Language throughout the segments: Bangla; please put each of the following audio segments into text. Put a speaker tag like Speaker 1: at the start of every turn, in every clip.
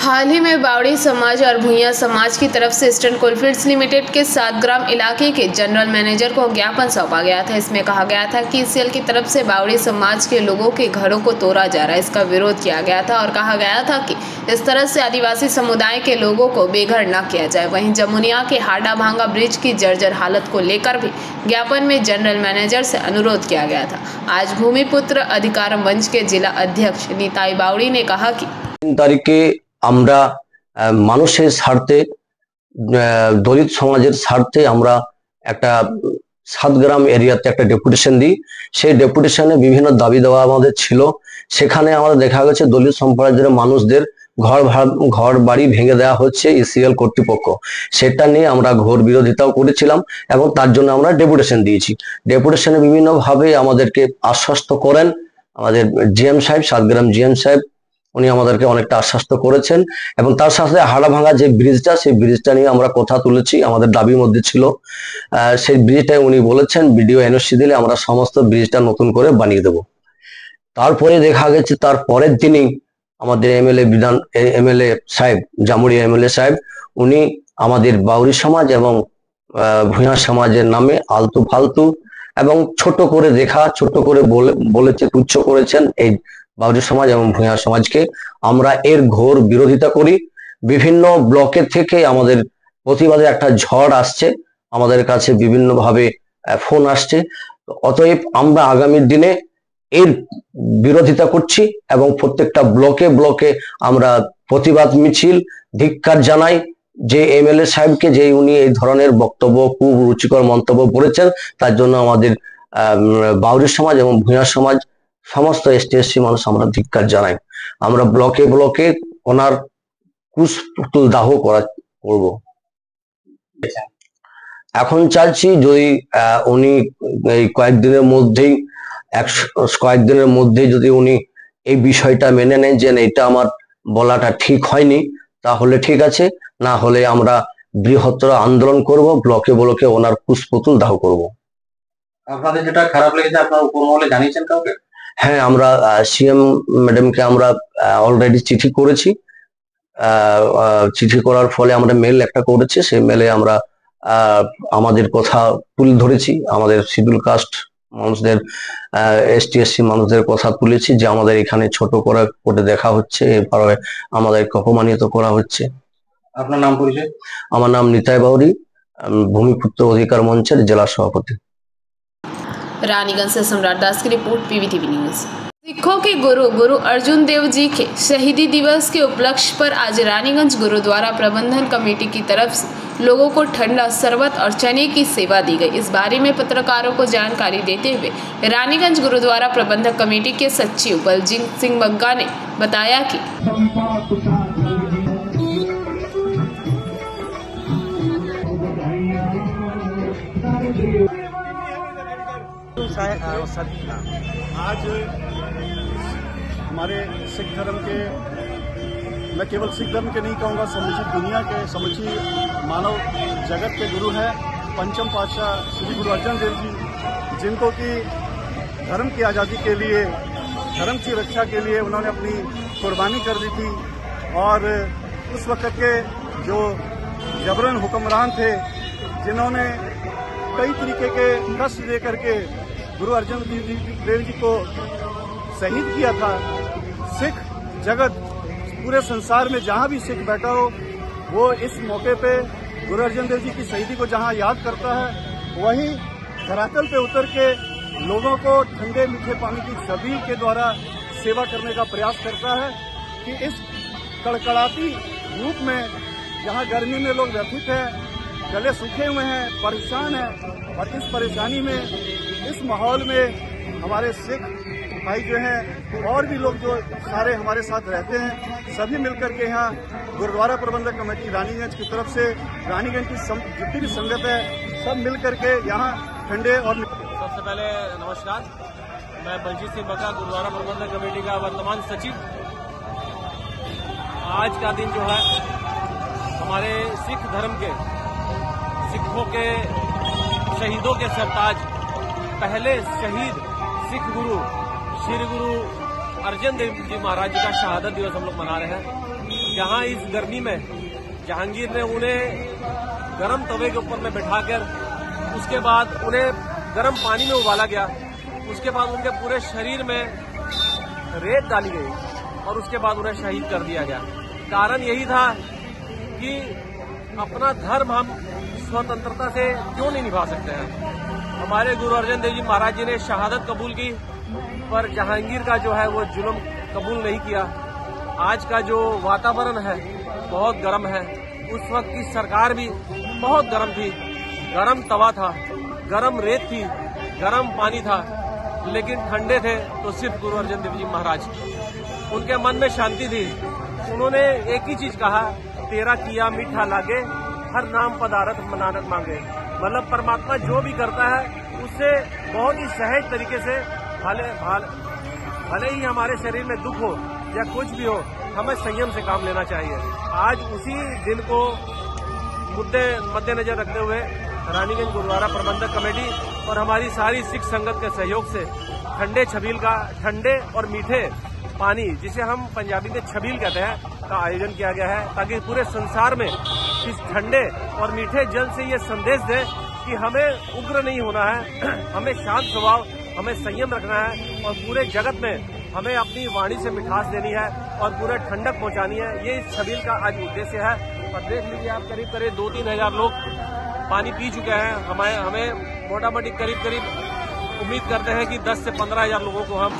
Speaker 1: हाल ही में बावड़ी समाज और भुइयां समाज की तरफ से ईस्टर्न कोलफील्ड्स लिमिटेड के 7 ग्राम इलाके के जनरल मैनेजर को ज्ञापन सौंपा गया था। इसमें कहा गया था कि ईसीएल की तरफ से बावड़ी समाज के लोगों के घरों को तोड़ा जा रहा है, इसका विरोध किया गया था और कहा गया था कि इस तरह से आदिवासी समुदाय के लोगों को बेघर न किया जाए। वहीं जमुनिया के हाड़ा भांगा ब्रिज की जर्जर हालत को लेकर भी ज्ञापन में जनरल मैनेजर से अनुरोध किया गया था। आज भूमिपुत्र अधिकार मंच के जिला अध्यक्ष नीताई बावड़ी ने कहा कि
Speaker 2: 3 तारीखे আমরা মানুষের স্বার্থে দলিত সমাজের স্বার্থে আমরা একটা 7 গ্রাম এরিয়াতে একটা ডেপুটেশন দিই। সেই ডেপুটেশনে বিভিন্ন দাবি দেওয়া আমাদের ছিল। সেখানে আমাদের দেখা গেছে দলিত সম্প্রদায়ের মানুষদের ঘর বাড়ি ভেঙে দেওয়া হচ্ছে ইসিএল কর্তৃপক্ষ। সেটা নিয়ে আমরা ঘোর বিরোধিতাও করেছিলাম এবং তার জন্য আমরা ডেপুটেশন দিয়েছি। ডেপুটেশনে বিভিন্নভাবে আমাদেরকে আশ্বস্ত করেন আমাদের জিএম সাহেব, 7 গ্রাম জিএম সাহেব। উনি আমাদেরকে অনেকটা আশ্বস্ত করেছেন এবং তার সাথে হাড়াভাঙা যে ব্রিজটা, সেই ব্রিজটা নিয়ে আমরা কথা তুলেছি, আমাদের দাবির মধ্যে ছিল। সেই ব্রিজটা উনি বলেছেন ভিডিও এনওসি দিলে আমরা সমস্ত ব্রিজটা নতুন করে বানিয়ে দেব। তারপরে দেখা গেছে তার পরের দিনই আমাদের এমএলএ সাহেব, জামুড়িয়া এমএলএ সাহেব, উনি আমাদের বাউরি সমাজ এবং ভূঁইয়া সমাজের নামে আলতু ফালতু এবং ছোট করে বলেছে, তুচ্ছ করেছেন এই বাউরি সমাজ এবং ভূঁইয়া সমাজকে। আমরা এর ঘোর বিরোধিতা করি। বিভিন্ন ব্লকে থেকে আমাদের প্রতিবাদে একটা ঝড় আসছে, আমাদের কাছে বিভিন্ন ভাবে ফোন আসছে। অতএব আমরা আগামী দিনে এর বিরোধিতা করছি এবং প্রত্যেকটা ব্লকে আমরা প্রতিবাদ মিছিল ধিক্কার জানাই যে এমএলএ সাহেবকে, যে উনি এই ধরনের বক্তব্য, খুব রুচিকর মন্তব্য করেছেন। তার জন্য আমাদের বাউরি সমাজ এবং ভূঁইয়া সমাজ সমস্ত এসটি মানুষ আমরা ধিক্কার জানাই। আমরা ব্লকে ওনার কুশপুতুল দাহ করব। এখন চাইছি যদি উনি এই কয়েকদিনের মধ্যেই যদি উনি এই বিষয়টা মেনে নেন যে এটা আমার বলাটা ঠিক হয়নি, তাহলে ঠিক আছে, না হলে আমরা বৃহত্তর আন্দোলন করব, ব্লকে ওনার কুশপুতুল দাহ করব।
Speaker 3: আপনাদের যেটা খারাপ লেগেছে আপনারা উপরমহলে জানিয়েছেন কাউকে?
Speaker 2: হ্যাঁ, আমরা সিএম ম্যাডামকে আমরা অলরেডি চিঠি করেছি। চিঠি করার ফলে আমরা মেল একটা করেছি, সেই মেলে আমরা আমাদের কথা তুলে ধরেছি। আমাদের শিডিউল কাস্ট মানুষদের, এসটি মানুষদের কথা তুলেছি যে আমাদের এখানে ছোট করে দেখা হচ্ছে, এরপরে আমাদেরকে অপমানিত করা হচ্ছে।
Speaker 3: আপনার নাম পরিচয়?
Speaker 2: আমার নাম নিতাই বাউরি, ভূমিপুত্র অধিকার মঞ্চের জেলা সভাপতি।
Speaker 1: रानीगंज से सम्राट दास की रिपोर्ट, पीवीटीवी न्यूज। सिखों के गुरु अर्जुन देव जी के शहीदी दिवस के उपलक्ष्य पर आज रानीगंज गुरुद्वारा प्रबंधन कमेटी की तरफ से लोगों को ठंडा शरबत और चने की सेवा दी गई। इस बारे में पत्रकारों को जानकारी देते हुए रानीगंज गुरुद्वारा प्रबंधक कमेटी के सचिव बलजीत सिंह बग्गा ने बताया कि
Speaker 4: आज हमारे सिख धर्म के, मैं केवल सिख धर्म के नहीं कहूँगा, समूची दुनिया के, समूची मानव जगत के गुरु हैं पंचम पातशाह श्री गुरु अर्जन देव जी, जिनको कि धर्म की आज़ादी के लिए, धर्म की रक्षा के लिए उन्होंने अपनी कुर्बानी कर दी थी। और उस वक्त के जो जबरन हुक्मरान थे, जिन्होंने कई तरीके के कष्ट दे करके गुरु अर्जन देव जी को शहीद किया था। सिख जगत पूरे संसार में जहां भी सिख बैठा हो, वो इस मौके पे गुरु अर्जन देव जी की शहीदी को जहां याद करता है, वहीं धरातल पे उतर के लोगों को ठंडे मीठे पानी की छबील के द्वारा सेवा करने का प्रयास करता है कि इस कड़कड़ाती धूप में, जहां गर्मी में लोग व्यथित हैं, गले सूखे हुए हैं, परेशान हैं, और इस परेशानी में, इस माहौल में हमारे सिख भाई जो हैं और भी लोग जो सारे हमारे साथ रहते हैं, सभी मिलकर के यहाँ गुरुद्वारा प्रबंधक कमेटी रानीगंज की तरफ से, रानीगंज की जितनी भी संगत है, सब मिलकर के यहाँ ठंडे और
Speaker 5: सबसे पहले नमस्कार, मैं बलजीत सिंह बग्गा, गुरुद्वारा प्रबंधक कमेटी का वर्तमान सचिव। आज का दिन जो है हमारे सिख धर्म के, सिखों के शहीदों के सरताज, पहले शहीद सिख गुरु श्री गुरु अर्जन देव जी महाराज जी का शहादत दिवस हम लोग मना रहे हैं। जहां इस गर्मी में जहांगीर ने उन्हें गर्म तवे के ऊपर में बिठाकर उसके बाद उन्हें गर्म पानी में उबाला गया। उसके बाद उनके पूरे शरीर में रेत डाली गई और उसके बाद उन्हें शहीद कर दिया गया। कारण यही था कि अपना धर्म हम स्वतंत्रता से क्यों नहीं निभा सकते हैं। हमारे गुरु अर्जन देव जी महाराज जी ने शहादत कबूल की, पर जहांगीर का जो है वो जुल्म कबूल नहीं किया। आज का जो वातावरण है बहुत गर्म है। उस वक्त की सरकार भी बहुत गर्म थी, गर्म तवा था, गर्म रेत थी, गर्म पानी था, लेकिन ठंडे थे तो सिर्फ गुरु अर्जन देव जी महाराज। उनके मन में शांति थी। उन्होंने एक ही चीज कहा, तेरा किया मीठा लागे, हर नाम पदारथ मनानत मांगे। मतलब परमात्मा जो भी करता है उससे बहुत ही सहज तरीके से भले ही हमारे शरीर में दुख हो या कुछ भी हो, हमें संयम से काम लेना चाहिए। आज उसी दिन को मद्देनजर रखते हुए रानीगंज गुरुद्वारा प्रबंधक कमेटी और हमारी सारी सिख संगत के सहयोग से ठंडे छबील का, ठंडे और मीठे पानी, जिसे हम पंजाबी में छबील कहते हैं, का आयोजन किया गया है, ताकि पूरे संसार में इस ठंडे और मीठे जल से ये संदेश दे कि हमें उग्र नहीं होना है, हमें शांत स्वभाव, हमें संयम रखना है और पूरे जगत में हमें अपनी वाणी से मिठास देनी है और पूरे ठंडक पहुंचानी है। ये इस छबील का आज उद्देश्य है। और देख लीजिए आप, करीब 2-3 हजार लोग पानी पी चुके हैं। हमें मोटा मोटी करीब उम्मीद करते हैं कि 10 से 15 हजार लोगों को हम।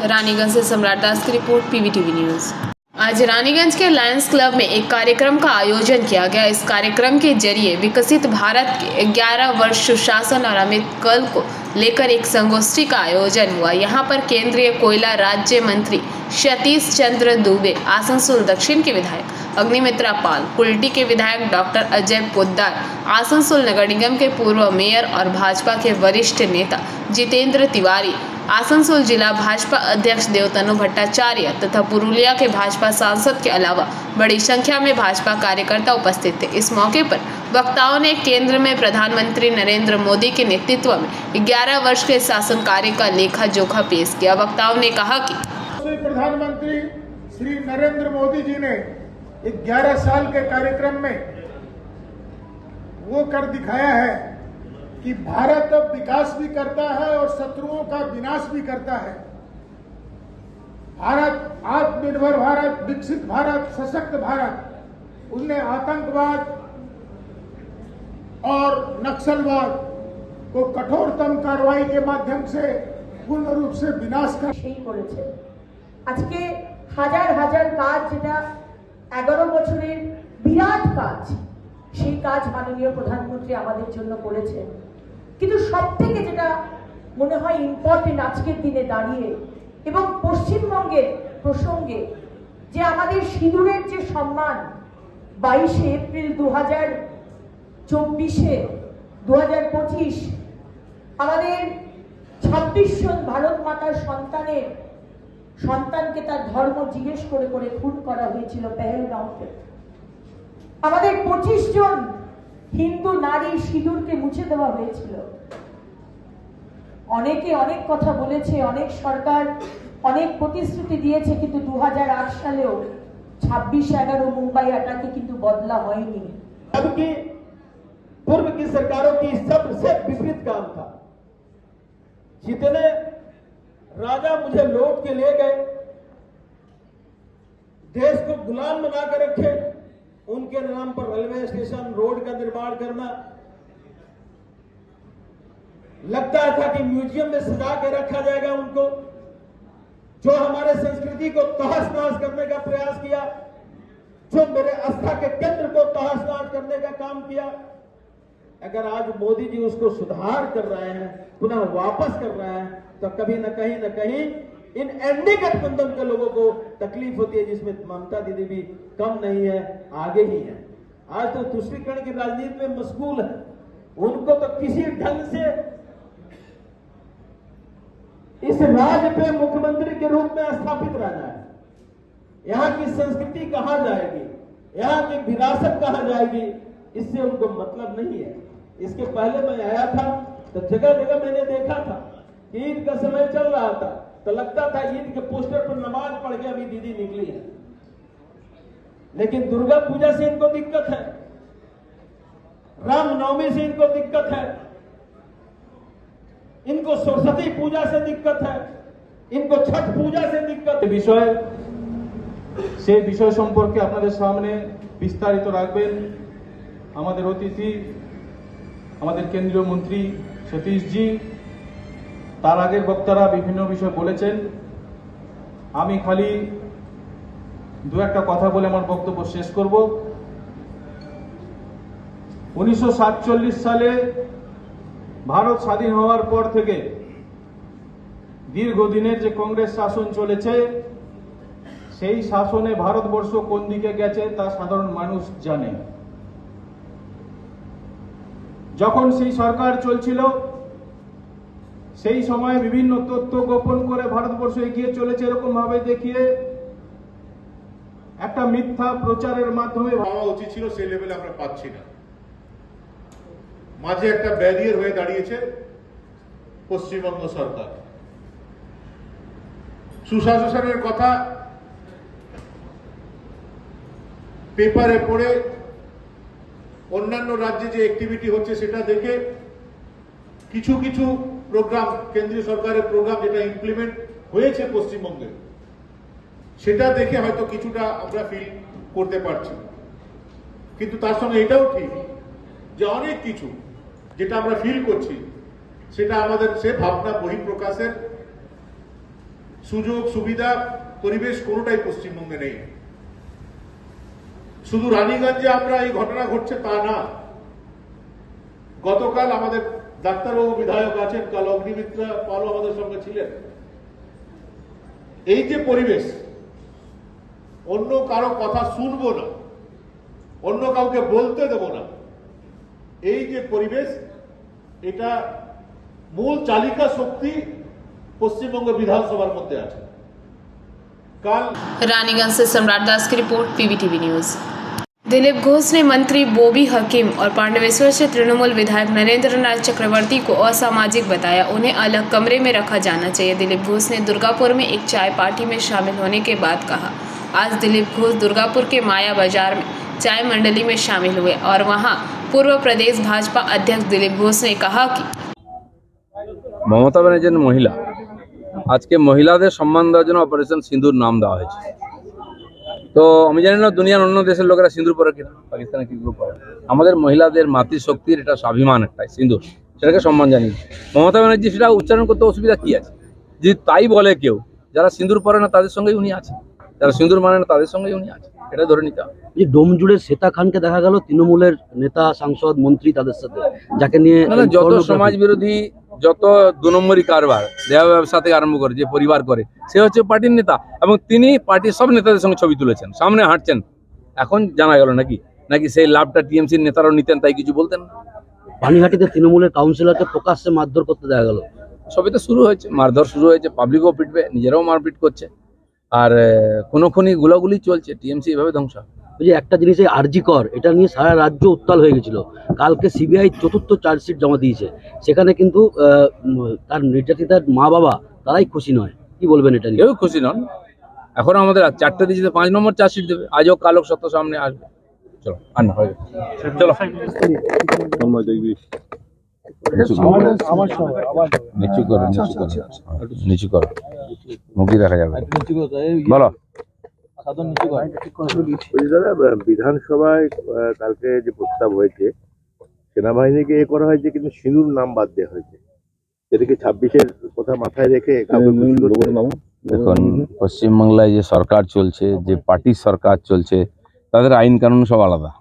Speaker 1: रानीगंज से सम्राट दास की रिपोर्ट, PVTV न्यूज। आज रानीगंज के लायंस क्लब में एक कार्यक्रम का आयोजन किया गया। इस कार्यक्रम के जरिए विकसित भारत के 11 वर्ष सुशासन और अमृत काल को लेकर एक संगोष्ठी का आयोजन हुआ। यहां पर केंद्रीय कोयला राज्य मंत्री सतीश चंद्र दुबे, आसनसोल दक्षिण के विधायक अग्निमित्रा पाल, कुल्टी के विधायक डॉक्टर अजय पोद्दार, आसनसोल नगर निगम के पूर्व मेयर और भाजपा के वरिष्ठ नेता जितेंद्र तिवारी, आसनसोल जिला भाजपा अध्यक्ष देवतनु भट्टाचार्य तथा पुरुलिया के भाजपा सांसद के अलावा बड़ी संख्या में भाजपा कार्यकर्ता उपस्थित थे। इस मौके पर वक्ताओं ने केंद्र में प्रधानमंत्री नरेंद्र मोदी के नेतृत्व में 11 वर्ष के शासन कार्य का लेखा जोखा पेश किया। वक्ताओं ने कहा कि
Speaker 6: प्रधानमंत्री श्री नरेंद्र मोदी जी ने 11 साल के कार्यक्रम में वो कर दिखाया है कि भारत अब विकास भी करता है और शत्रुओं का विनाश भी करता है। भारत आत्मनिर्भर भारत, विकसित भारत, सशक्त भारत। उनने आतंकवाद और नक्सलवाद को कठोरतम कार्रवाई के माध्यम से पूर्ण रूप से विनाश कर
Speaker 7: আজকে হাজার হাজার কাজ, যেটা 11 বছরের বিরাট কাজ, সেই কাজ মাননীয় প্রধানমন্ত্রী আমাদের জন্য করেছেন। কিন্তু সবথেকে যেটা মনে হয় ইম্পর্টেন্ট আজকের দিনে দাঁড়িয়ে এবং পশ্চিমবঙ্গের প্রসঙ্গে, যে আমাদের সিঁদুরের যে সম্মান 22শে এপ্রিল 2024-এ 2025 আমাদের 26 জন ভারত মাতার সন্তানকে তার ধর্ম জিজ্ঞেস করে করে খুন করা হয়েছিল পেহেলগাঁওতে। আমাদের 25 জন হিন্দু নারী সিঁদুরকে মুছে দেওয়া হয়েছিল। অনেকে অনেক কথা বলেছে, অনেক সরকার অনেক প্রতিশ্রুতি দিয়েছে, কিন্তু 2008 সালেও 26/11 মুম্বাই अटैक কিন্তু বদলা হয়নি।
Speaker 8: अब की पूर्व की सरकारों की सबसे विपरीत काम था। जितने राजा मुझे लौट के ले गए, देश को गुलाम बना कर रखे, उनके नाम पर रेलवे स्टेशन, रोड का निर्माण करना, लगता था कि म्यूजियम में सजा के रखा जाएगा उनको। जो हमारे संस्कृति को तहस नहस करने का प्रयास किया, जो मेरे आस्था के केंद्र को तहस नहस करने का काम किया, अगर आज मोदी जी उसको सुधार कर रहे हैं, पुनः वापस कर रहे हैं, तो कभी न कहीं इन एनडीए गठबंधन के लोगों को तकलीफ होती है, जिसमें ममता दीदी भी कम नहीं है, आगे ही है। आज तो तुष्टीकरण की राजनीति में मशगूल है। उनको तो किसी ढंग से इस राज्य पे मुख्यमंत्री के रूप में स्थापित रहना है। यहाँ की संस्कृति कहाँ जाएगी, यहाँ की विरासत कहाँ जाएगी, इससे उनको मतलब नहीं है। इसके पहले मैं आया था तो जगह जगह मैंने देखा था, ईद का समय चल रहा था तो लगता था ईद के पोस्टर पर नमाज पढ़ के अभी दीदी निकली है। लेकिन दुर्गा पूजा से इनको दिक्कत है, रामनवमी से इनको दिक्कत है, इनको सरस्वती पूजा से दिक्कत है, इनको छठ पूजा से दिक्कत है। বিষয় সম্পর্কে আপনাদের সামনে বিস্তারিত রাখবেন আমাদের অতিথি, আমাদের কেন্দ্রীয় মন্ত্রী সতীশ জি। তার আগের বক্তারা বিভিন্ন বিষয় বলেছেন, আমি খালি দু একটা কথা বলে আমার বক্তব্য শেষ করব। 1947 সালে ভারত স্বাধীন হওয়ার পর থেকে দীর্ঘদিনের যে কংগ্রেস শাসন চলেছে, সেই শাসনে ভারতবর্ষ কোন দিকে গেছে তা সাধারণ মানুষ জানে। যখন সেই সরকার চলছিল সেই সময় বিভিন্ন তথ্য গোপন করে ভারতবর্ষ এগিয়ে চলেছে এরকম ভাবে দেখিয়ে একটা মিথ্যা প্রচারের মাধ্যমে
Speaker 9: পাওয়া উচিত ছিল সেই লেভেলে আমরা পাচ্ছি না। মাঝে একটা ব্যারিয়ার হয়ে দাঁড়িয়েছে পশ্চিমবঙ্গ সরকার। সুশাসনের কথা পেপারে পড়ে, অন্যান্য রাজ্যে যে অ্যাক্টিভিটি হচ্ছে সেটা দেখে, কিছু কিছু প্রোগ্রাম, কেন্দ্রীয় সরকারের প্রোগ্রাম যেটা ইমপ্লিমেন্ট হয়েছে পশ্চিমবঙ্গে, সেটা দেখে হয়তো কিছুটা আমরা ফিল করতে পারছি। কিন্তু তার সঙ্গে এটাও ঠিক যে অনেক কিছু যেটা আমরা ফিল করছি সেটা আমাদের সে ভাবনা বহিঃপ্রকাশের সুযোগ সুবিধা পরিবেশ কোনোটাই পশ্চিমবঙ্গে নেই। শুধু রানীগঞ্জে আমরা এই ঘটনা ঘটছে তা না, গতকাল আমাদের ডাক্তারবাবু বিধায়ক আছেন, কাল অগ্নিমিত্রা পালও আমাদের সঙ্গে ছিলেন। এই যে পরিবেশ, অন্য কারো কথা শুনবো না, অন্য কাউকে বলতে দেব না, এই যে পরিবেশ, এটা মূল চালিকা শক্তি পশ্চিমবঙ্গ বিধাनसभाর মধ্যে আছে। কাল
Speaker 1: रानीगंज से सम्राट दास की report, PVTV news. Dilip Ghosh ने मंत्री बोबी हकीम और पांडवेश्वर से तृणमूल विधायक नरेंद्र नाथ चक्रवर्ती को असामाजिक बताया। उन्हें अलग कमरे में रखा जाना चाहिए। दिलीप घोष ने दुर्गापुर में एक चाय पार्टी में शामिल होने के बाद कहा। आज दिलीप घोष दुर्गापुर के माया बाजार में चाय मंडली में शामिल हुए और वहां पूर्व प्रदेश भाजपा अध्यक्ष दिलीप घोष ने कहा कि
Speaker 10: মমতা ব্যানার্জির মহিলা, আজকে মহিলাদের সম্মান দেওয়ার জন্য অপারেশন সিঁদুর নাম দেওয়া হয়েছে। তো আমি জানি না দুনিয়ার অন্য দেশের লোকেরা সিঁদুর পরে কিনা, পাকিস্তানে কি পরে। আমাদের মহিলাদের মাতৃশক্তির এটা স্বাভিমান, একটাই সিঁদুর, সেটাকে সম্মান জানিয়ে মমতা ব্যানার্জি সেটা উচ্চারণ করতে অসুবিধা কি আছে? যদি তাই বলে কেউ, যারা সিঁদুর পরে না তাদের সঙ্গেই উনি আছেন, যারা সিঁদুর মানে না তাদের সঙ্গেই উনি আছেন, এটা ধরে নিতে হবে।
Speaker 2: যে ডোমজুড়ে শ্বেতা খানকে দেখা গেল তৃণমূলের নেতা, সাংসদ, মন্ত্রী তাদের সাথে, যাকে নিয়ে
Speaker 10: যত সমাজ বিরোধী, যত 2 নম্বরী কারবার, দেহ ব্যবসা থেকে আরম্ভ করে যে পরিবার করে, সে হচ্ছে পার্টির নেতা, এবং তিনি পার্টির সব নেতাদের সঙ্গে ছবি তুলেছেন, সামনে হাঁটছেন। এখন জানা গেল নাকি সেই লাভটা টিএমসির নেতারাও নিতেন, তাই কিছু বলতেন না।
Speaker 2: পানিহাটিতে তৃণমূলের কাউন্সিলরকে প্রকাশ্যে মারধর করতে দেখা গেল।
Speaker 10: সবই তো শুরু হয়েছে, মারধর শুরু হয়েছে, পাবলিকও পিটবে, নিজেরাও মারপিট করছে, আর খুনোখুনি গুলাগুলি চলছে। টিএমসি এভাবে ধ্বংস।
Speaker 2: ওই যে একটা জিনিস, এই আরজি কর, এটা নিয়ে সারা রাজ্য উত্তাল হয়ে গেছিল। কালকে সিবিআই 4র্থ চার্জশিট জমা দিয়েছে, সেখানে কিন্তু তার নির্যাতিতার মা বাবা তারাই খুশি নয়। কি বলবেন এটা নিয়ে?
Speaker 10: কেউ খুশি নন। এখন আমাদের 4টে দিয়েছে, 5 নম্বর চার্জশিট দেবে, আজও কালো সত্য সামনে আসবে। চলো আর না হয়ে চলো নিচু করো, মুখি দেখা যাবে, বলো।
Speaker 11: বিধানসভায় কালকে যে প্রস্তাব হয়েছে, সেনাবাহিনীকে এ করা হয়েছে, কিন্তু সিঁদুর নাম বাদ দেওয়া হয়েছে। এদিকে 26-এর কথা মাথায় রেখে
Speaker 10: দেখুন, পশ্চিমবাংলায় যে সরকার চলছে, যে পার্টির সরকার চলছে, তাদের আইন কানুন সব আলাদা।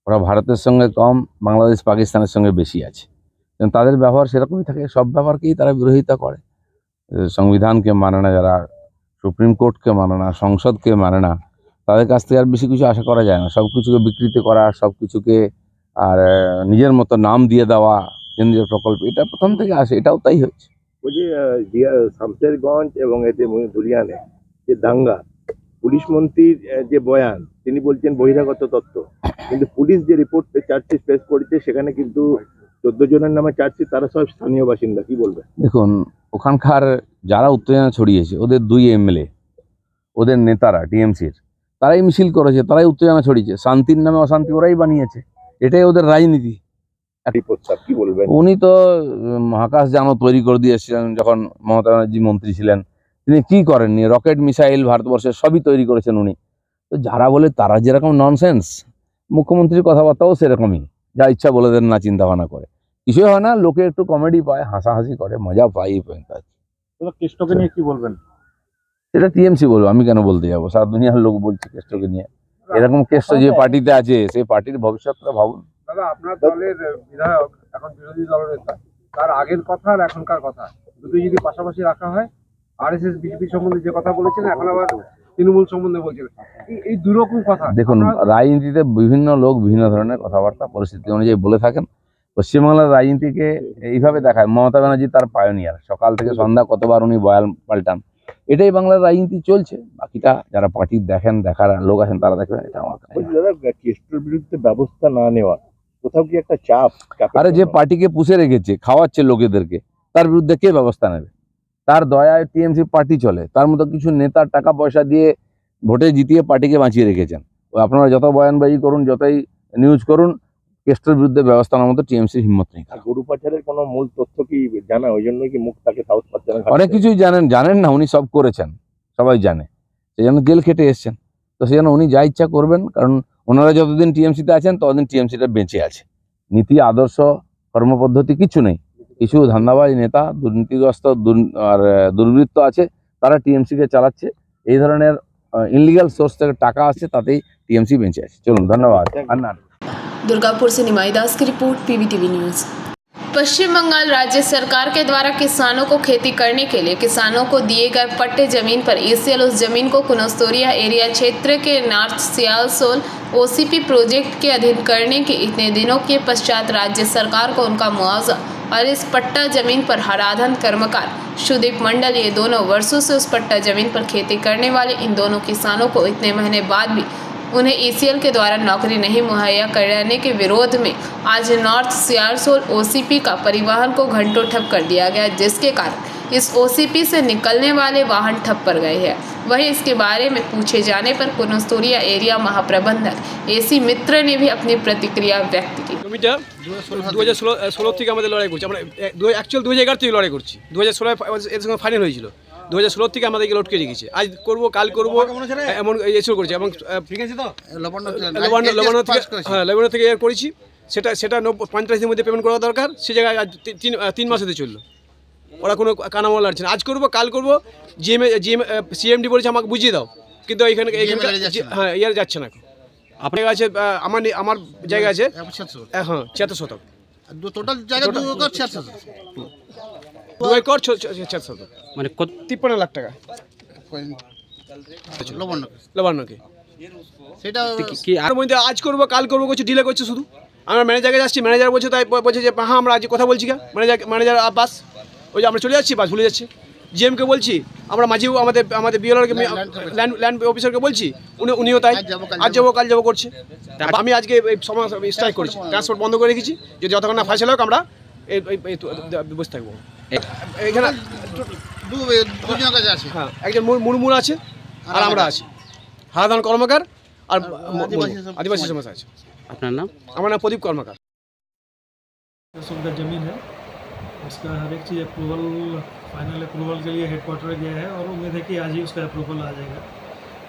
Speaker 10: ওরা ভারতের সঙ্গে কম, বাংলাদেশ পাকিস্তানের সঙ্গে বেশি আছে, কিন্তু তাদের ব্যবহার সেরকমই থাকে। সব ব্যবহারকেই তারা বিরোধিতা করে। সংবিধানকে মানে না যারা, সুপ্রিম কোর্টকে মানে না, সংসদকে মানে না, তাদের কাছ থেকে আর বেশি কিছু আশা করা যায় না। সব কিছুকে বিকৃতি করা, সব কিছুকে আর নিজের মতো নাম দিয়ে দেওয়া, কেন্দ্রীয় প্রকল্প, এটা প্রথম থেকে আসে, এটাও তাই হচ্ছে।
Speaker 11: ওই যে শামশেরগঞ্জ এবং এতে ধুলিয়ানে যে দাঙ্গা, পুলিশ মন্ত্রীর যে বয়ান, তিনি বলছেন বহিরাগত তত্ত্ব, কিন্তু পুলিশ যে রিপোর্ট চার্জশিট পেশ করেছে সেখানে কিন্তু 14 জনের নামে চার্জশিট, তারা সব স্থানীয় বাসিন্দা। কি বলবেন?
Speaker 10: দেখুন, ওখানকার যারা উত্তেজনা ছড়িয়েছে, ওদের 2 এমএলএ, ওদের নেতারা টিএমসির, তারাই মিছিল করেছে, তারাই উত্তেজনা ছড়িয়েছে, শান্তির নামে অশান্তি ওরাই বানিয়েছে, এটাই ওদের রাজনীতি।
Speaker 11: কি বলবেন?
Speaker 10: উনি তো মহাকাশ যানও তৈরি করে দিয়েছিলেন যখন মমতা ব্যানার্জি মন্ত্রী ছিলেন। তিনি কি করেননি? রকেট মিসাইল ভারতবর্ষের সবই তৈরি করেছেন উনি। তো যারা বলে তারা যেরকম ননসেন্স, মুখ্যমন্ত্রীর কথাবার্তাও সেরকমই, যা ইচ্ছা বলে দেন না চিন্তা ভাবনা করে, কিছুই হয় না। লোকে একটু কমেডি পায়, হাসাহাসি করে, মজা পায়, এই পয়েন্ট আছে।
Speaker 3: কেষ্টকে নিয়ে কি বলবেন?
Speaker 10: সেটা টিএমসি বলবো, আমি কেন বলতে যাবো? সারা দুনিয়ার লোক বলছে কেষ্টকে নিয়ে। এরকম কেষ্ট যে পার্টিতে আছে সেই পার্টির ভবিষ্যৎটা ভাবুন।
Speaker 5: দাদা, আপনার দলের বিধায়ক এখন বিরোধী দলনেতা, তার আগের কথা আর এখনকার কথা দুটোই যদি পাশাপাশি রাখা হয়, আরএসএস বিজেপি সম্বন্ধে যে কথা বলেছেন এখন আবার তৃণমূল সম্বন্ধে বলছেন, এই দুরকম কথা।
Speaker 10: দেখুন, রাজনীতিতে বিভিন্ন লোক বিভিন্ন ধরনের কথাবার্তা পরিস্থিতি অনুযায়ী বলে থাকেন। পশ্চিমবাংলার রাজনীতিকে এইভাবে দেখায় মমতা ব্যানার্জি তার পায়োনিয়ার, সকাল থেকে সন্ধ্যা কতবার উনি বয়ান পাল্টান, এটাই বাংলার রাজনীতি চলছে। বাকিটা যারা পার্টি দেখেন, দেখার লোক আছেন তারা দেখবেন। এটা আমার
Speaker 11: দাদা, কেষ্টর বিরুদ্ধে ব্যবস্থা না নেওয়া কোথাও কি একটা চাপ?
Speaker 10: আরে যে পার্টিকে পুষে রেখেছে, খাওয়াচ্ছে লোকেদেরকে, তার বিরুদ্ধে কে ব্যবস্থা নেবে? তার দয়ায় টিএমসি পার্টি চলে, তার মতো কিছু নেতার টাকা পয়সা দিয়ে ভোটে জিতিয়ে পার্টিকে বাঁচিয়ে রেখেছেন। আপনারা যত বয়ানবাজি করুন, যতই নিউজ করুন, কেষ্টর বিরুদ্ধে ব্যবস্থা নেওয়ার মতো টিএমসির হিম্মত নেই।
Speaker 11: গরু পাচারের কোনো মূল তথ্য কি জানা? ওই জন্য কি মুখ তাকে সাহস পাচ্ছে না?
Speaker 10: অনেক কিছুই জানেন না, উনি সব করেছেন, সবাই জানে, সেই জন্য জেল খেটে এসছেন। তো সেই জন্য উনি যা ইচ্ছা করবেন, কারণ ওনারা যতদিন টিএমসিতে আছেন ততদিন টিএমসিটা বেঁচে আছে। নীতি, আদর্শ, কর্মপদ্ধতি কিছু নেই। কিছু ধান্দাবাজ নেতা, দুর্নীতিগ্রস্ত আর দুর্বৃত্ত আছে, তারা টিএমসিকে চালাচ্ছে। এই ধরনের ইনলিগাল সোর্স থেকে টাকা আসছে, তাতেই টিএমসি বেঁচে আছে। চলুন, ধন্যবাদ।
Speaker 1: दुर्गापुर से निमाई दास की रिपोर्ट, पीबीटीवी न्यूज़। पश्चिम बंगाल राज्य सरकार के द्वारा किसानों को खेती करने के लिए किसानों को दिए गए पट्टे जमीन पर ईसीएल उस जमीन को कुनस्तोरिया एरिया क्षेत्र के नॉर्थ सियालसोल ओसीपी प्रोजेक्ट के अधीन करने के इतने दिनों के पश्चात राज्य सरकार को उनका मुआवजा और इस पट्टा जमीन पर हराधन कर्मकार सुदीप मंडल, ये दोनों वर्षों से उस पट्टा जमीन पर खेती करने वाले इन दोनों किसानों को इतने महीने बाद भी उन्हें ईसीएल के द्वारा नौकरी नहीं मुहैया कराने के विरोध में आज नॉर्थ सियालसोल ओसीपी का परिवहन को घंटों ठप कर दिया गया, जिसके कारण इस ओसीपी से निकलने वाले वाहन ठप पड़ गए हैं। वहीं इसके बारे में पूछे जाने पर कुनस्तोरिया एरिया महाप्रबंधक एसी मित्र ने भी अपनी प्रतिक्रिया व्यक्त की।
Speaker 5: 2016 থেকে আমাদের লড়াই করছি আমরা, অ্যাকচুয়াল 2011 থেকে লড়াই করছি। 2016 এর সঙ্গে ফাইনাল হয়েছিল, 2016 থেকে আমাদেরকে লটকে রেখেছে। আজ করবো, কাল করবো, এমন এসব করেছে। এবং ঠিক আছে তো, লবণ থেকে করেছি, সেটা 45 দিনের মধ্যে পেমেন্ট করা দরকার, সে জায়গায় আজ 3 মাস হতে চললো। ওরা কোনো কানামো লাগছে না। আজ করবো, কাল করবো, সিএমডি বলেছে আমাকে বুঝিয়ে দাও, কিন্তু এখানকার হ্যাঁ ইয়ার যাচ্ছে না। আপনার কাছে আমার জায়গা আছে, হ্যাঁ 76 শতক,
Speaker 3: টোটাল জায়গা 2 একর 76
Speaker 5: 2 একর 76 শতক, মানে 53 লাখ টাকা লবণকে। সেটা কি আর মধ্যে আজ করবো, কাল করবো করছে, ডিলে করছে শুধু। আমরা ম্যানেজারকে যাচ্ছি, ম্যানেজার বলছে, তাই বলছে যে হ্যাঁ আমরা আজ কথা বলছি, ম্যানেজার বাস, ওই যে আমরা চলে যাচ্ছি, বাস ভুলে যাচ্ছে। জিএমকে বলছি, আমরা মাঝিও আমাদের বিএলআরকে ল্যান্ড অফিসারকে বলছি, উনিও তাই আজ যাবো কাল যাবো করছে। আমি আজকে এই সময় স্ট্রাইক করেছি, ট্রান্সপোর্ট বন্ধ করে রেখেছি, যদি যতক্ষণ না ফাইসলা হোক আমরা বসে থাকবো। এখানে
Speaker 3: দুজনের কাছে আছে,
Speaker 5: হ্যাঁ একজন মুরমুর আছে আর আমরা আছি, হারাধন কর্মকার আর आदिवासी समाज আছে। আপনার নাম? আমার নাম প্রদীপ কর্মকার।
Speaker 12: जमीन है, उसका हर एक चीज़ अप्रूवल, फाइनल अप्रूवल के लिए हेडक्वार्टर गया है और उम्मीद है कि आज ही उसका अप्रूवल आ जाएगा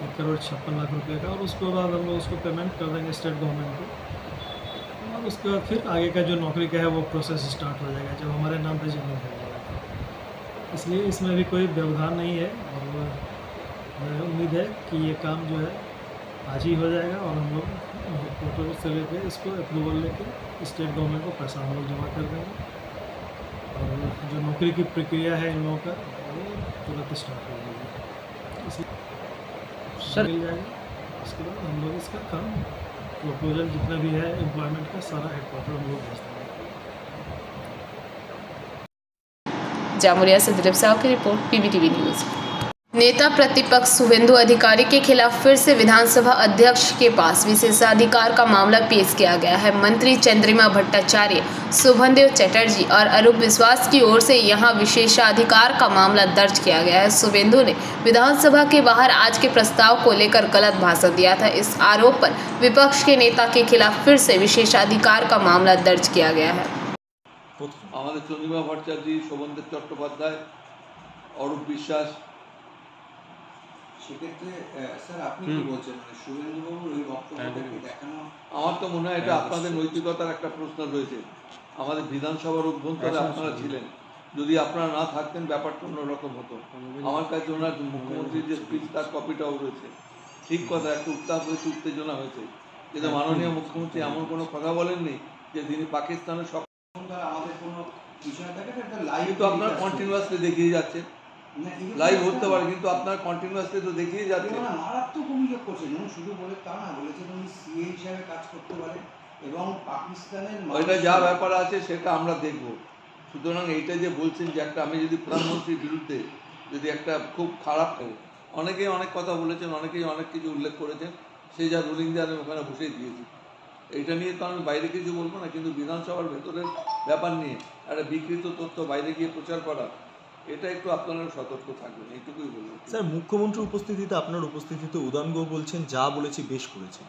Speaker 12: 1,56,00,000 रुपये का। और उसके बाद हम लोग उसको पेमेंट कर देंगे स्टेट गवर्नमेंट को, और उसके बाद फिर आगे का जो नौकरी का है वो प्रोसेस स्टार्ट हो जाएगा जब हमारे नाम पे जमीन हो जाएगा। इसलिए इसमें भी कोई व्यवधान नहीं है, और उम्मीद है कि ये काम जो है आज ही हो जाएगा, और हम लोग हेडक्वार्टर से लेकर इसको अप्रूवल लेकर स्टेट गवर्नमेंट को पैसा हम लोग जमा कर देंगे, और जो नौकरी की प्रक्रिया है इन लोगों का वो तुरंत स्टार्ट हो जाएगी, इसलिए मिल जाएगा। उसके बाद हम लोग इसका काम प्रपोजल जितना भी है एम्प्लॉयमेंट का सारा हेडक्वार्टर हम लोग भेज देंगे।
Speaker 1: जामुरिया से दिलीप साहब की रिपोर्ट, पीबीटीवी न्यूज़। नेता प्रतिपक्ष शुभेंदु अधिकारी के खिलाफ फिर से विधानसभा अध्यक्ष के पास विशेषाधिकार का मामला पेश किया गया है। मंत्री चंद्रिमा भट्टाचार्य, शुभदेव चटर्जी और अरूप विश्वास की ओर से यहां विशेषाधिकार का मामला दर्ज किया गया है। शुभेंदु ने विधानसभा के बाहर आज के प्रस्ताव को लेकर गलत भाषण दिया था। इस आरोप पर विपक्ष के नेता के खिलाफ फिर से विशेषाधिकार का मामला दर्ज किया गया है।
Speaker 13: আমাদের চন্দ্রিমা ভট্টাচার্য, শোভনদেব চট্টোপাধ্যায়, অরূপ বিশ্বাস।
Speaker 3: সেক্ষেত্রে স্যার আপনি কি বলছেন, মানে শুভেন্দুবাবুর ওই বক্তব্যটাকে দেখানো?
Speaker 13: আমার তো মনে হয় এটা আপনাদের নৈতিকতার একটা প্রশ্ন রয়েছে। আমাদের বিধানসভার অভ্যন্তরে আপনারা ছিলেন, যদি আপনারা না থাকতেন ব্যাপারটা অন্যরকম হতো। আমার কাছে ওনার মুখ্যমন্ত্রীর যে স্পিচ তার কপিটাও রয়েছে। ঠিক কথা, একটা উত্তাপ হয়েছে, উত্তেজনা হয়েছে, কিন্তু মাননীয় মুখ্যমন্ত্রী এমন কোনো কথা বলেননি যে তিনি পাকিস্তানের সব
Speaker 3: আমাদের কোনো বিষয় থাকে একটা লাইভ
Speaker 13: তো আপনারা কন্টিনিউয়াসলি দেখিয়ে যাচ্ছে। লাইভ হতে পারে কিন্তু আপনার কন্টিনিউয়াসলি তো দেখিয়ে যাচ্ছে।
Speaker 3: মারাত্মক অভিযোগ করছেন, এবং শুধু বলে তা না, বলেছেন উনি সিএ হিসাবে কাজ করতে পারেন এবং পাকিস্তানের
Speaker 13: ওইটা যা ব্যাপার আছে সেটা আমরা দেখব। সুতরাং এইটা যে বলছেন যে একটা আমি যদি প্রধানমন্ত্রীর বিরুদ্ধে যদি একটা খুব খারাপ, অনেকেই অনেক কথা বলেছেন, অনেকেই অনেক কিছু উল্লেখ করেছেন, সেই যা রুলিং দিয়ে আমি ওখানে বসেই দিয়েছি। এইটা নিয়ে তো আমি বাইরে কিছু বলবো না, কিন্তু বিধানসভার ভেতরের ব্যাপার নিয়ে একটা বিকৃত তথ্য বাইরে গিয়ে প্রচার করা, এটা একটু আপনারা সতর্ক থাকবেন, এইটুকুই বলবো।
Speaker 14: স্যার, মুখ্যমন্ত্রীর উপস্থিতিতে, আপনার উপস্থিতিতে উদয়ন গুহ বলছেন যা বলেছি বেশ করেছে।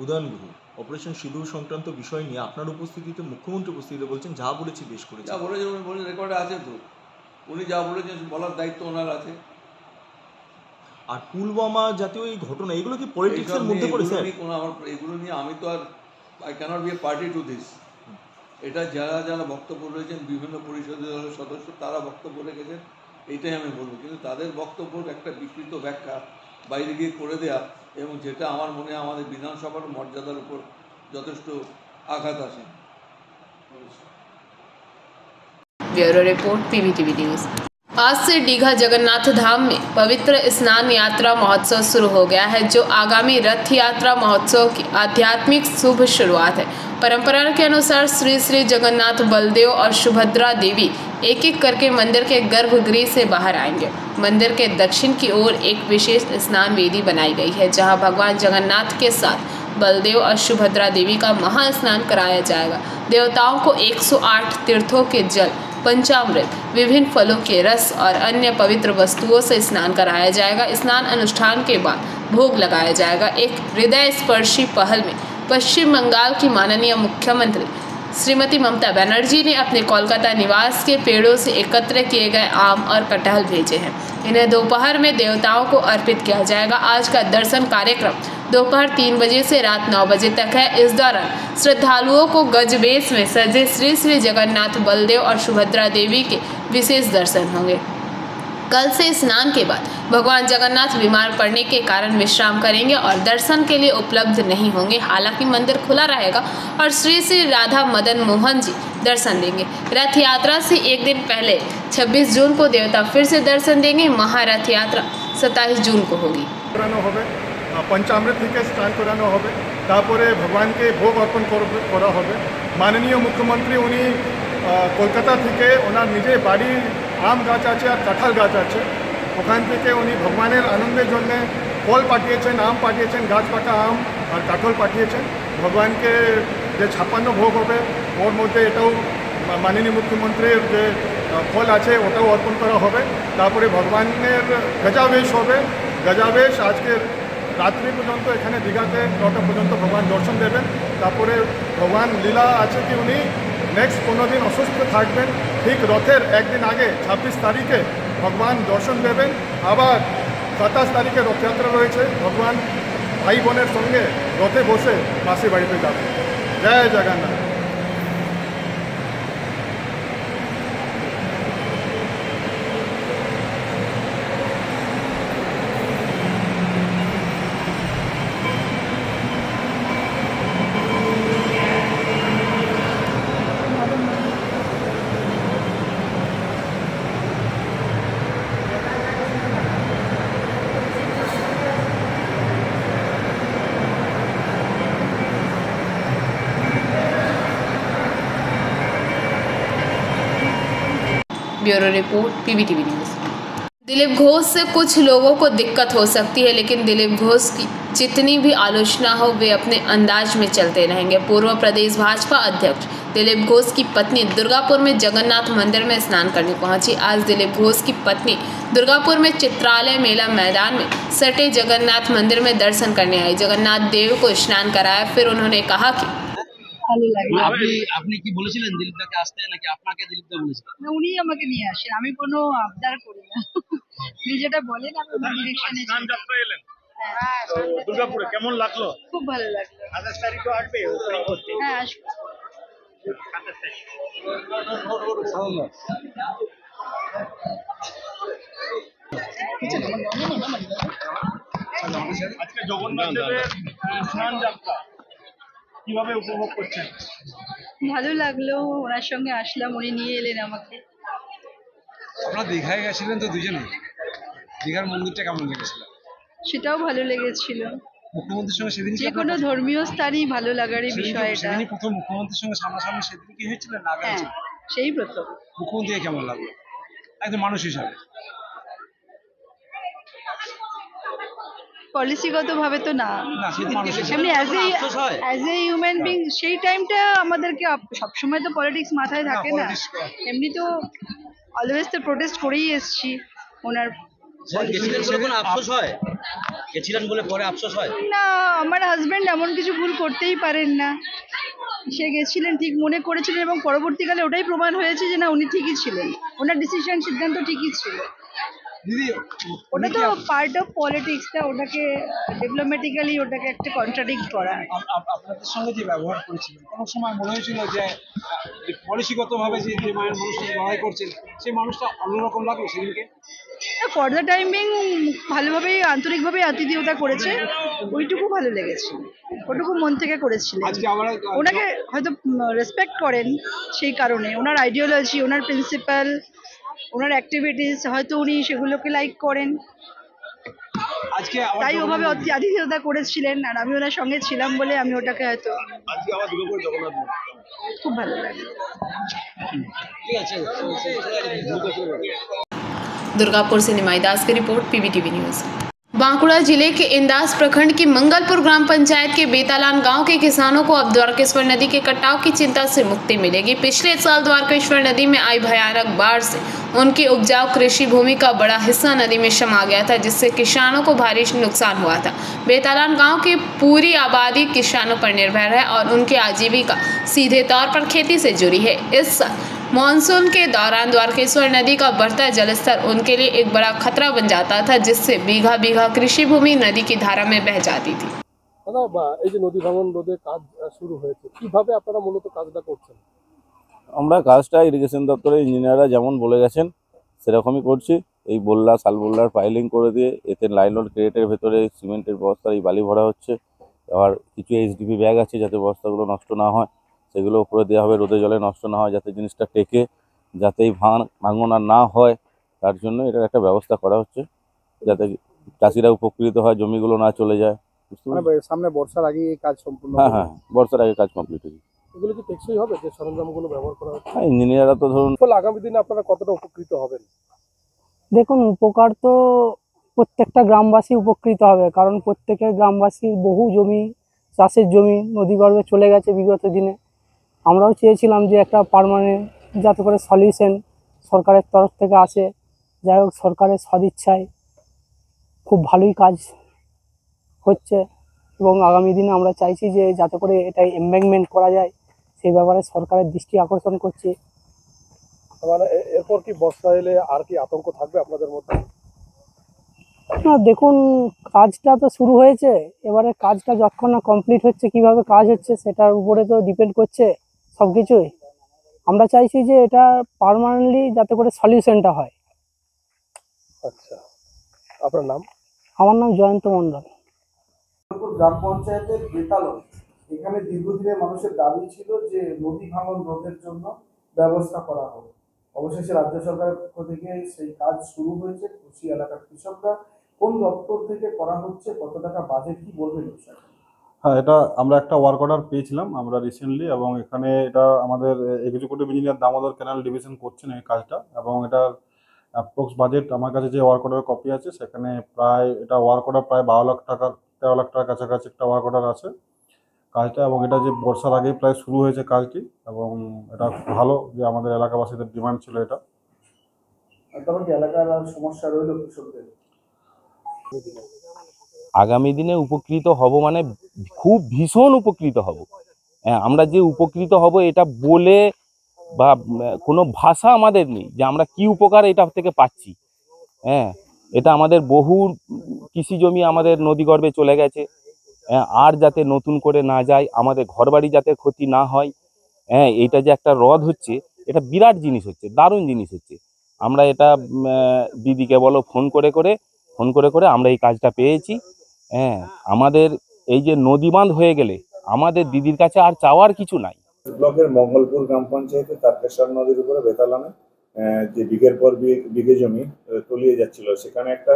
Speaker 14: উদয়ন গুহ অপারেশন সিঁদুর সংক্রান্ত বিষয় নিয়ে আপনার উপস্থিতিতে, মুখ্যমন্ত্রীর উপস্থিতিতে বলছেন যা বলেছি বেশ করেছে।
Speaker 13: যা বলেছেন উনি বলেছেন, রেকর্ডে আছে তো, উনি যা বলেছেন বলার দায়িত্ব ওনার আছে।
Speaker 14: আর পুলওয়ামা জাতীয় এই ঘটনা, এগুলো কি পলিটিক্সের মধ্যে পড়ে স্যার?
Speaker 13: এগুলো নিয়ে আমি তো আর I can't be a party to this. এটা যারা যারা বক্তব্য রয়েছেন, বিভিন্ন পরিষদের দলের সদস্য, তারা বক্তব্য রেখেছেন, এইটাই আমি বলবো। কিন্তু তাদের বক্তব্যের একটা বিকৃত ব্যাখ্যা বাইরে গিয়ে করে দেয়া, এবং যেটা আমার মনে হয় আমাদের বিধানসভার মর্যাদার উপর যথেষ্ট আঘাত আসে।
Speaker 1: Bureau report PVTV news. आज से दीघा जगन्नाथ धाम में पवित्र स्नान यात्रा महोत्सव शुरू हो गया है, जो आगामी रथ यात्रा महोत्सव की आध्यात्मिक शुभ शुरुआत है। परंपरा के अनुसार श्री श्री जगन्नाथ, बलदेव और सुभद्रा देवी एक एक करके मंदिर के गर्भगृह से बाहर आएंगे। मंदिर के दक्षिण की ओर एक विशेष स्नान वेदी बनाई गई है, जहां भगवान जगन्नाथ के साथ बलदेव और सुभद्रा देवी का महास्नान कराया जाएगा। देवताओं को 108 तीर्थों के जल, पंचामृत, विभिन्न फलों के रस और अन्य पवित्र वस्तुओं से स्नान कराया जाएगा। स्नान अनुष्ठान के बाद भोग लगाया जाएगा। एक हृदय स्पर्शी पहल में पश्चिम बंगाल की माननीय मुख्यमंत्री श्रीमती ममता बनर्जी ने अपने कोलकाता निवास के पेड़ों से एकत्र किए गए आम और कटहल भेजे हैं। इन्हें दोपहर में देवताओं को अर्पित किया जाएगा। आज का दर्शन कार्यक्रम दोपहर 3 बजे से रात 9 बजे तक है। इस दौरान श्रद्धालुओं को गजबेश में सजे श्री श्री जगन्नाथ, बलदेव और सुभद्रा देवी के विशेष दर्शन होंगे। कल से स्नान के बाद भगवान जगन्नाथ बीमार पड़ने के कारण विश्राम करेंगे और दर्शन के लिए उपलब्ध नहीं होंगे। हालांकि मंदिर खुला रहेगा और श्री श्री राधा मदन मोहन जी दर्शन देंगे। रथ यात्रा से एक दिन पहले 26 जून को देवता फिर से दर्शन देंगे। महारथ यात्रा 27 जून को होगी।
Speaker 4: पंचामृत থেকে স্নান করানো হবে, তারপরে ভগবানকে ভোগ অর্পণ করা হবে। মাননীয় মুখ্যমন্ত্রী উনি কলকাতা থেকে ওনার নিজের বাড়ির আম গাছ আছে আর কাঁঠাল গাছ আছে, ওখান থেকে উনি ভগবানের আনন্দের জন্য ফল পাঠিয়েছেন, আম পাঠিয়েছেন, গাছ পাকা আম আর কাঁঠাল পাঠিয়েছেন। ভগবানকে যে 56 ভোগ হবে ওর মধ্যে এটাও মাননীয় মুখ্যমন্ত্রীর যে ফল আছে ওটাও অর্পণ করা হবে। তারপরে ভগবানের গজাবেশ হবে। গজাবেশ আজকে রাত্রি পর্যন্ত এখানে দীঘাতে 9টা পর্যন্ত ভগবান দর্শন দেবেন। তারপরে ভগবান লীলা আছে কি উনি নেক্সট 15 দিন অসুস্থ থাকবেন। ঠিক রথের একদিন আগে 26 তারিখে ভগবান দর্শন দেবেন। আবার 27 তারিখে রথযাত্রা রয়েছে। ভগবান ভাই বোনের সঙ্গে রথে বসে মাসির বাড়িতে যাবেন। Jai Jagannath.
Speaker 1: Bureau report PVTV news. Dilip Ghosh से कुछ लोगों को दिक्कत हो सकती है, लेकिन दिलीप घोष की जितनी भी आलोचना हो वे अपने अंदाज में चलते रहेंगे। पूर्व प्रदेश भाजपा अध्यक्ष दिलीप घोष की पत्नी दुर्गापुर में जगन्नाथ मंदिर में स्नान करने पहुंची। आज दिलीप घोष की पत्नी दुर्गापुर में चित्रालय मेला मैदान में सटे जगन्नाथ मंदिर में दर्शन करने आई। जगन्नाथ देव को स्नान कराया, फिर उन्होंने कहा कि
Speaker 15: আপনি কি বলেছিলেন দিলীপ দাকে আসতে নাকি আপনাকে দিলীপ দা বলেছিলেন?
Speaker 16: না, উনি আমাকে নিয়ে আসেন, আমি কোনো আবদার করি না। উনি যেটা বলেন আমি ওনার ডিরেকশনে
Speaker 4: স্নান যাত্রা এলেন তো দুর্গাপুরে, কেমন লাগলো?
Speaker 16: খুব ভালো লাগলো।
Speaker 4: 28 তারিখও আসবে ওপেনিং করতে?
Speaker 16: হ্যাঁ, আসবো।
Speaker 4: আজকে জগন্নাথ দেবের স্নান যাত্রা কিভাবে উপভোগ করছেন?
Speaker 16: ভালো লাগলো, ওনার সঙ্গে আসলাম, উনি নিয়ে এলেন আমাকে।
Speaker 15: আপনারা দীঘায় গেছিলেন তো দুজনে, দীঘার মন্দিরটা কেমন লেগেছিল?
Speaker 16: সেটাও ভালো লেগেছিল।
Speaker 15: মুখ্যমন্ত্রীর সঙ্গে সেদিন
Speaker 16: যে কোনো ধর্মীয় স্থানই ভালো লাগারই বিষয় এটা।
Speaker 15: সেদিনই প্রথম মুখ্যমন্ত্রীর সঙ্গে সামনাসামনি সেদিন কি হয়েছিল না আগে?
Speaker 16: হ্যাঁ, সেই প্রথম।
Speaker 15: মুখ্যমন্ত্রীকে কেমন লাগলো একজন মানুষ হিসাবে?
Speaker 16: পলিসিগত ভাবে তো না, এমনি অ্যাজ এ হিউম্যান বিং সেই টাইমটা আমাদেরকে সবসময় তো পলিটিক্স মাথায় থাকে না, এমনি তো অলওয়েজ তো প্রোটেস্ট করেই এসছি ওনার।
Speaker 15: গেছিলেন বলে পরে আফসোস হয়
Speaker 16: না, আমার হাজবেন্ড এমন কিছু ভুল করতেই পারেন না। সে গেছিলেন, ঠিক মনে করেছিলেন এবং পরবর্তীকালে ওটাই প্রমাণ হয়েছে যে না, উনি ঠিকই ছিলেন, ওনার ডিসিশন সিদ্ধান্ত ঠিকই ছিল। ওটা তো পার্ট অফ পলিটিক্স, ওটাকে ডিপ্লোম্যাটিক্যালি ওটাকে একটা কন্ট্রাডিক্ট করা।
Speaker 15: আপনাদের সঙ্গে যে ব্যবহার করেছিলেন কোনো সময় মনে হয়েছিল যে পলিসিগতভাবে যে মায়ের মানুষটা লড়াই করছেন সেই মানুষটা অন্যরকম লাগলো সেদিনকে?
Speaker 16: ফর দ্য টাইমিং ভালোভাবেই আন্তরিকভাবে আতিথেয়তা করেছে, ওইটুকু ভালো লেগেছে, ওটুকু মন থেকে করেছিলেন। ওনাকে হয়তো রেসপেক্ট করেন সেই কারণে, ওনার আইডিওলজি, ওনার প্রিন্সিপাল, ওনার অ্যাক্টিভিটিস হয়তো উনি সেগুলোকে লাইক করেন, তাই ওভাবে আতিথেয়তা করেছিলেন। আর আমি ওনার সঙ্গে ছিলাম বলে আমি ওটাকে হয়তো খুব ভালো লাগে।
Speaker 1: दुर्गापुर से निमाई दास की रिपोर्ट, PBTV न्यूज। बांकुड़ा जिले के इंदास प्रखंड की मंगलपुर ग्राम पंचायत के बेतालान गांव के किसानों को अब द्वारकेश्वर नदी के कटाव की चिंता से मुक्ति मिलेगी। पिछले साल द्वारकेश्वर नदी में आई भयानक बाढ़ से उनकी उपजाऊ कृषि भूमि का बड़ा हिस्सा नदी में समा गया था, जिससे किसानों को भारी नुकसान हुआ था। बेतालान गांव की पूरी आबादी किसानों पर निर्भर है और उनकी आजीविका सीधे तौर पर खेती से जुड़ी है। इस साल मानसून के दौरान द्वारकेश्वर नदी का बढ़ता जलस्तर उनके लिए एक बड़ा खतरा बन जाता था, जिससे बीघा बीघा कृषि भूमि नदी की धारा में बह जाती थी।
Speaker 17: এই যে নদী ভাঙন রোধের কাজ শুরু হয়েছে, কিভাবে আপনারা মূলত কাজটা করছেন?
Speaker 10: আমরা কাজটা ইরিগেশন দপ্তরের ইঞ্জিনিয়াররা যেমন বলে গেছেন সেরকমই করছি। এই বল্লা সাল বল্লার পাইলিং করে দিয়ে এতে লাইলন ক্রেটের ভেতরে সিমেন্টের বস্তা এই বালি ভরা হচ্ছে। আবার কিছু HDP ব্যাগ আছে যাতে বস্তাগুলো নষ্ট না হয়, সেগুলো উপরে দেওয়া হবে, রোদে জলে নষ্ট না হয়, যাতে জিনিসটা টেকে, যাতে এই ভাঙন আর না হয় তার জন্য এটার একটা ব্যবস্থা করা হচ্ছে, যাতে চাষিরা উপকৃত হয়, জমিগুলো না চলে যায়।
Speaker 17: সামনে বর্ষার আগে এই কাজ সম্পূর্ণ?
Speaker 10: হ্যাঁ, বর্ষার আগে কাজ কমপ্লিট হয়ে যাবে।
Speaker 17: এগুলো কি টেকসই হবে যে সরঞ্জামগুলো ব্যবহার করা হচ্ছে?
Speaker 10: হ্যাঁ, ইঞ্জিনিয়াররা তো ধরুন।
Speaker 17: আগামী দিনে আপনারা কতটা উপকৃত হবেন?
Speaker 18: দেখুন, উপকার তো প্রত্যেকটা গ্রামবাসী উপকৃত হবে, কারণ প্রত্যেকের গ্রামবাসীর বহু জমি, চাষের জমি নদীগর্ভে চলে গেছে বিগত দিনে। আমরাও চেয়েছিলাম যে একটা পার্মানেন্ট যাতে করে সলিউশন সরকারের তরফ থেকে আসে। যাই হোক, সরকারের সদিচ্ছায় খুব ভালোই কাজ হচ্ছে এবং আগামী দিনে আমরা চাইছি যে যাতে করে এটা এমব্যাঙ্কমেন্ট করা যায়, সেই ব্যাপারে সরকারের দৃষ্টি আকর্ষণ করছি।
Speaker 17: মানে এরপর কি বর্ষা এলে আর কি আতঙ্ক থাকবে আপনাদের মধ্যে?
Speaker 18: না, দেখুন, কাজটা তো শুরু হয়েছে, এবারে কাজটা যতক্ষণ না কমপ্লিট হচ্ছে, কিভাবে কাজ হচ্ছে সেটার উপরে তো ডিপেন্ড করছে সব কিছুই। আমরা চাইছি যে এটা পার্মানেন্টলি যাতে করে সলিউশনটা হয়।
Speaker 17: আচ্ছা, আপনার নাম?
Speaker 18: আমার নাম জয়ন্ত মণ্ডল।
Speaker 17: গ্রাম পঞ্চায়েতের বেতালন, এখানে দীর্ঘদিনের মানুষের দাবি ছিল যে নদী ভাঙন রোধের জন্য ব্যবস্থা করা হোক। অবশেষে রাজ্য সরকারের পক্ষ থেকে সেই কাজ শুরু হয়েছে। খুশি এলাকার কৃষকরা। কোন দপ্তর থেকে করা হচ্ছে, কত টাকা বাজেট, কি বলবেন?
Speaker 4: হ্যাঁ, এটা আমরা একটা ওয়ার্ক অর্ডার পেয়েছিলাম আমরা রিসেন্টলি, এবং এখানে এটা আমাদের executive engineer Damodar canal division করছেন এই কাজটা, এবং এটার অ্যাপ্রক্স বাজেট আমার কাছে যে ওয়ার্ক অর্ডার কপি আছে সেখানে প্রায় এটা ওয়ার্ক অর্ডার প্রায় 12 লাখ টাকা 13 লাখ টাকার কাছাকাছি একটা ওয়ার্ক অর্ডার আছে কাজটা, এবং এটা যে বর্ষার আগেই প্রায় শুরু হয়েছে কাজটি, এবং এটা খুব ভালো যে আমাদের এলাকাবাসীদের ডিমান্ড ছিল এটা।
Speaker 17: তখন কি এলাকার সমস্যা রইল কৃষকদের?
Speaker 10: আগামী দিনে উপকৃত হব মানে খুব ভীষণ উপকৃত হব। হ্যাঁ, আমরা যে উপকৃত হব এটা বলে বা কোনো ভাষা আমাদের নেই যে আমরা কি উপকার এটা থেকে পাচ্ছি। হ্যাঁ, এটা আমাদের বহু কৃষি জমি আমাদের নদীগর্ভে চলে গেছে, আর যাতে নতুন করে না যায়, আমাদের ঘরবাড়ি যাতে ক্ষতি না হয়। হ্যাঁ, এইটা যে একটা হ্রদ হচ্ছে এটা বিরাট জিনিস হচ্ছে, দারুণ জিনিস হচ্ছে। আমরা এটা দিদিকে বলো ফোন করে আমরা এই কাজটা পেয়েছি। হ্যাঁ, আমাদের এই যে নদী বাঁধ হয়ে গেলে আমাদের দিদির কাছে আর চাওয়ার কিছু নাই।
Speaker 11: ব্লকের মঙ্গলপুর গ্রাম পঞ্চায়েতে তারকেশ্বর নদীর উপরে বেতালানে যে বিঘের পর বিঘে জমি তলিয়ে যাচ্ছিল, সেখানে একটা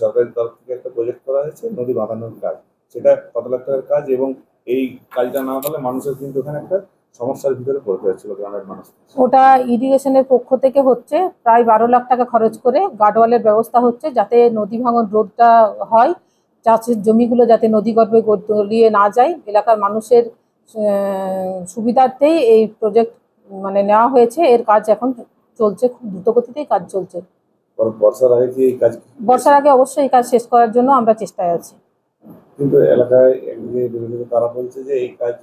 Speaker 11: সরকারের তরফ থেকে একটা প্রজেক্ট করা হয়েছে নদী বাঁধানোর কাজ। সেটা কত লাখ টাকার কাজ, এবং এই কাজটা না হলে মানুষের কিন্তু ওখানে একটা সমস্যার ভিতরে পড়তে যাচ্ছিল গ্রামের মানুষ।
Speaker 7: ওটা ইরিগেশনের পক্ষ থেকে হচ্ছে, প্রায় 12 লাখ টাকা খরচ করে গার্ডওয়ালের ব্যবস্থা হচ্ছে যাতে নদী ভাঙন রোধটা হয়, চাষের জমিগুলো যাতে নদীগর্ভে তলিয়ে না যায়। এলাকার মানুষের সুবিধার্থেই এই প্রজেক্ট মানে নেওয়া হয়েছে। এর কাজ এখন চলছে, খুব দ্রুতগতিতেই কাজ চলছে।
Speaker 11: বর্ষার আগে কি এই কাজ?
Speaker 7: বর্ষার আগে অবশ্যই এই কাজ শেষ করার জন্য আমরা চেষ্টায় আছি।
Speaker 11: কিন্তু এলাকায় একদিকে বিরোধীরা তারা বলছে যে এই কাজ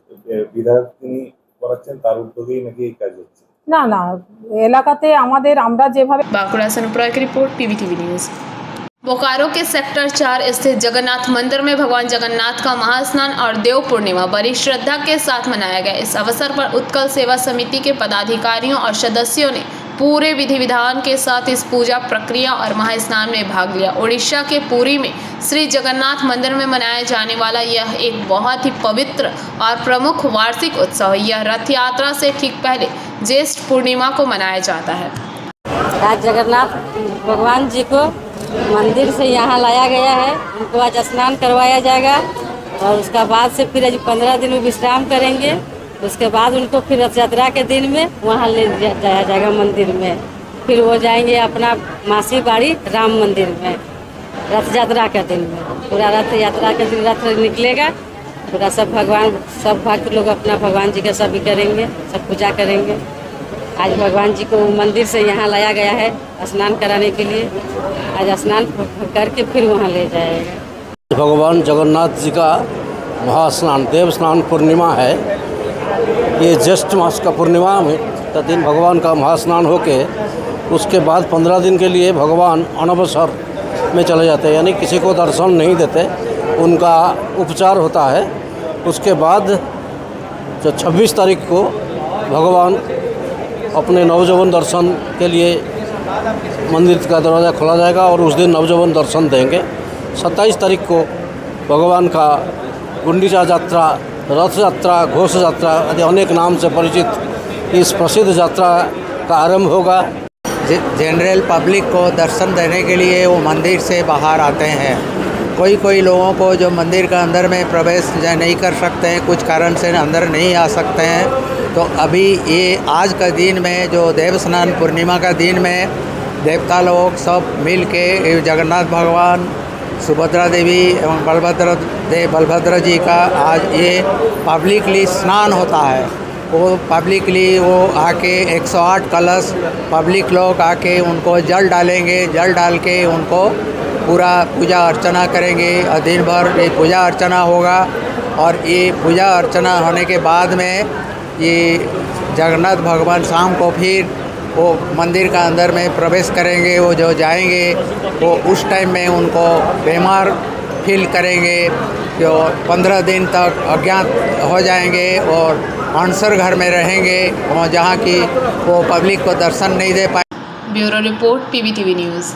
Speaker 11: বিধায়ক তিনি করাচ্ছেন, তার উদ্যোগেই নাকি এই কাজ হচ্ছে।
Speaker 7: না না, এলাকাতে আমরা যেভাবে।
Speaker 1: बांकुड़ा से अनुप्रा की रिपोर्ट, PBTV न्यूज। बोकारो के सेक्टर 4 स्थित जगन्नाथ मंदिर में भगवान जगन्नाथ का महास्नान और देव पूर्णिमा बड़ी श्रद्धा के साथ मनाया गया। इस अवसर पर उत्कल सेवा समिति के पदाधिकारियों और सदस्यों ने पूरे विधि विधान के साथ इस पूजा प्रक्रिया और महास्नान में भाग लिया। उड़ीसा के पुरी में श्री जगन्नाथ मंदिर में मनाया जाने वाला यह एक बहुत ही पवित्र और प्रमुख वार्षिक उत्सव है। यह रथ यात्रा से ठीक पहले ज्येष्ठ पूर्णिमा को मनाया जाता है।
Speaker 19: आज जगन्नाथ भगवान जी को मंदिर से यहाँ लाया गया है, उनको आज स्नान करवाया जाएगा और उसका बाद से फिर आज 15 दिन में विश्राम करेंगे। उसके बाद उनको फिर रथ यात्रा के दिन में वहाँ ले जाया जाएगा मंदिर में। फिर वो जाएंगे अपना मासी बाड़ी राम मंदिर में रथ यात्रा के दिन में। पूरा रथ यात्रा के दिन रथ निकलेगा, पूरा सब भक्त लोग अपना भगवान जी का सभी करेंगे, सब पूजा करेंगे। आज भगवान जी को मंदिर से यहाँ लाया गया है स्नान कराने के लिए। आज स्नान करके फिर वहाँ ले जाएगा।
Speaker 2: भगवान जगन्नाथ जी का महास्नान देव स्नान पूर्णिमा है। ये ज्येष्ठ मास का पूर्णिमा में दिन भगवान का महास्नान होके उसके बाद 15 दिन के लिए भगवान अनवसर में चले जाते हैं, यानी किसी को दर्शन नहीं देते, उनका उपचार होता है। उसके बाद जो 26 तारीख को भगवान अपने नवजीवन दर्शन के लिए मंदिर का दरवाज़ा खोला जाएगा और उस दिन नवजीवन दर्शन देंगे। 27 तारीख को भगवान का गुंडीचा यात्रा, रथ यात्रा, घोष यात्रा आदि अनेक नाम से परिचित इस प्रसिद्ध यात्रा का आरंभ होगा।
Speaker 20: जनरल पब्लिक को दर्शन देने के लिए वो मंदिर से बाहर आते हैं। कोई लोगों को जो मंदिर का अंदर में प्रवेश नहीं कर सकते हैं, कुछ कारण से अंदर नहीं आ सकते हैं, तो अभी ये आज का दिन में जो देव स्नान पूर्णिमा का दिन में देवता लोग सब मिल के जगन्नाथ भगवान, सुभद्रा देवी एवं बलभद्र जी का आज ये पब्लिकली स्नान होता है। वो पब्लिकली वो आके 108 कलश पब्लिक लोग आके उनको जल डालेंगे, जल डाल के उनको पूरा पूजा अर्चना करेंगे और दिन भर ये पूजा अर्चना होगा। और ये पूजा अर्चना होने के बाद में ये जगन्नाथ भगवान शाम को फिर वो मंदिर का अंदर में प्रवेश करेंगे। वो जो जाएंगे वो उस टाइम में उनको बीमार फील करेंगे, जो 15 दिन तक अज्ञात हो जाएंगे और अनसर घर में रहेंगे, और जहाँ की वो पब्लिक को दर्शन नहीं दे पाए।
Speaker 1: Bureau report, PBTV news.